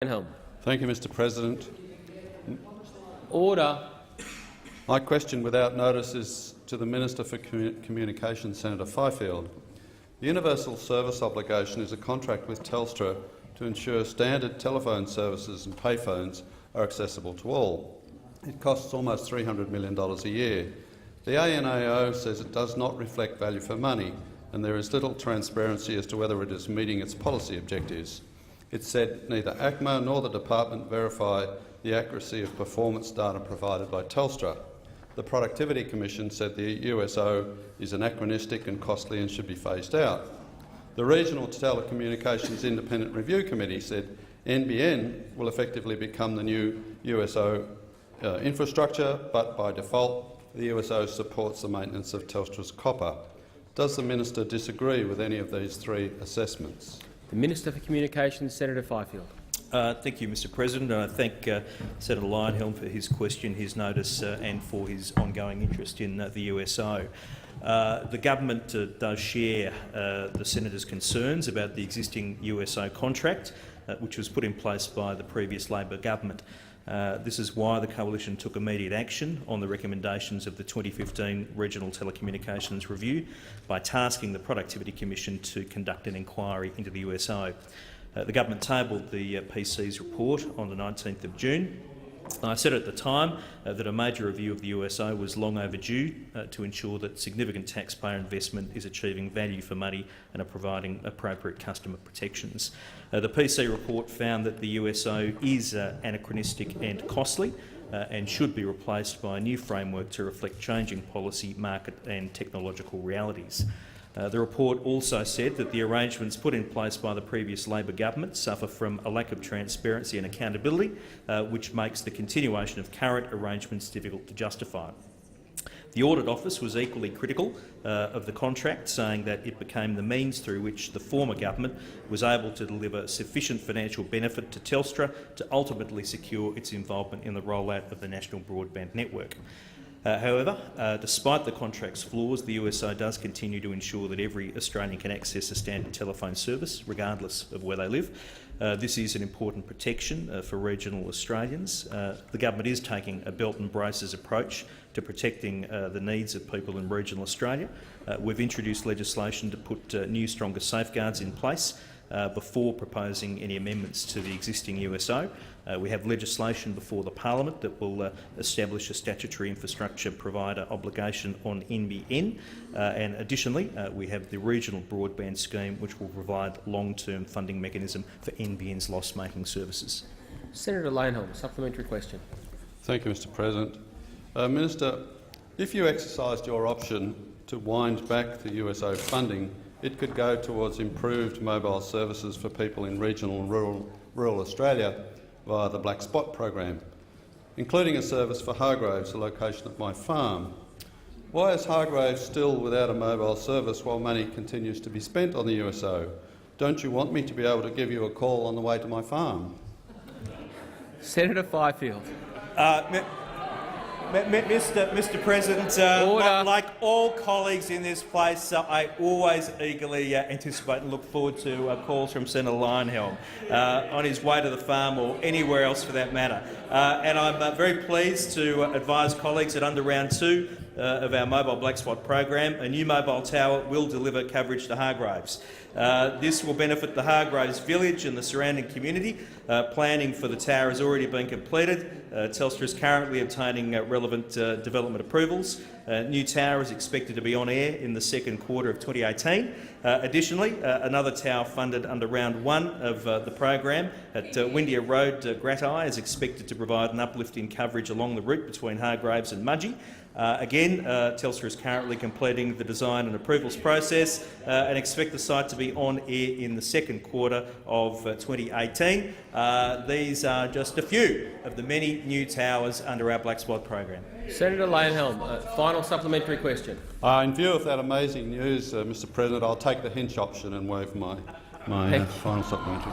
Thank you, Mr. President. Order. My question without notice is to the Minister for Communications, Senator Fifield. The Universal Service Obligation is a contract with Telstra to ensure standard telephone services and payphones are accessible to all. It costs almost $300 million a year. The ANAO says it does not reflect value for money, and there is little transparency as to whether it is meeting its policy objectives. It said neither ACMA nor the department verify the accuracy of performance data provided by Telstra. The Productivity Commission said the USO is anachronistic and costly and should be phased out. The Regional Telecommunications Independent Review Committee said NBN will effectively become the new USO infrastructure, but by default the USO supports the maintenance of Telstra's copper. Does the minister disagree with any of these three assessments? The Minister for Communications, Senator Fifield. Thank you, Mr. President. And I thank Senator Lionhelm for his question, his notice and for his ongoing interest in the USO. The government does share the senator's concerns about the existing USO contract, which was put in place by the previous Labor government. This is why the Coalition took immediate action on the recommendations of the 2015 Regional Telecommunications Review by tasking the Productivity Commission to conduct an inquiry into the USO. The government tabled the PC's report on the 19th of June. I said at the time that a major review of the USO was long overdue to ensure that significant taxpayer investment is achieving value for money and are providing appropriate customer protections. The PC report found that the USO is anachronistic and costly and should be replaced by a new framework to reflect changing policy, market and technological realities. The report also said that the arrangements put in place by the previous Labor government suffer from a lack of transparency and accountability, which makes the continuation of current arrangements difficult to justify. The Audit Office was equally critical of the contract, saying that it became the means through which the former government was able to deliver sufficient financial benefit to Telstra to ultimately secure its involvement in the rollout of the national broadband network. However, despite the contract's flaws, the USO does continue to ensure that every Australian can access a standard telephone service, regardless of where they live. This is an important protection for regional Australians. The government is taking a belt and braces approach to protecting the needs of people in regional Australia. We've introduced legislation to put new, stronger safeguards in place before proposing any amendments to the existing USO. We have legislation before the Parliament that will establish a statutory infrastructure provider obligation on NBN, and additionally we have the regional broadband scheme which will provide long-term funding mechanism for NBN's loss-making services. Senator Lionhelm, supplementary question. Thank you, Mr. President. Minister, if you exercised your option to wind back the USO funding, it could go towards improved mobile services for people in regional and rural Australia via the Black Spot program, including a service for Hargraves, the location of my farm. Why is Hargraves still without a mobile service while money continues to be spent on the USO? Don't you want me to be able to give you a call on the way to my farm? Senator Fifield. Mr. President, like all colleagues in this place, I always eagerly anticipate and look forward to calls from Senator Lionhelm on his way to the farm or anywhere else for that matter. And I'm very pleased to advise colleagues that under round 2 of our mobile black spot program, a new mobile tower will deliver coverage to Hargraves. This will benefit the Hargraves village and the surrounding community. Planning for the tower has already been completed. Telstra is currently obtaining relevant development approvals. New tower is expected to be on air in the second quarter of 2018. Additionally, another tower funded under round 1 of the program at Windia Road, Gratai, is expected to provide an uplift in coverage along the route between Hargraves and Mudgee. Again, Telstra is currently completing the design and approvals process and expect the site to be on air in the second quarter of 2018. These are just a few of the many new towers under our Black Spot program. Senator Lionhelm, final supplementary question. In view of that amazing news, Mr. President, I'll take the Hinch option and waive my final supplementary.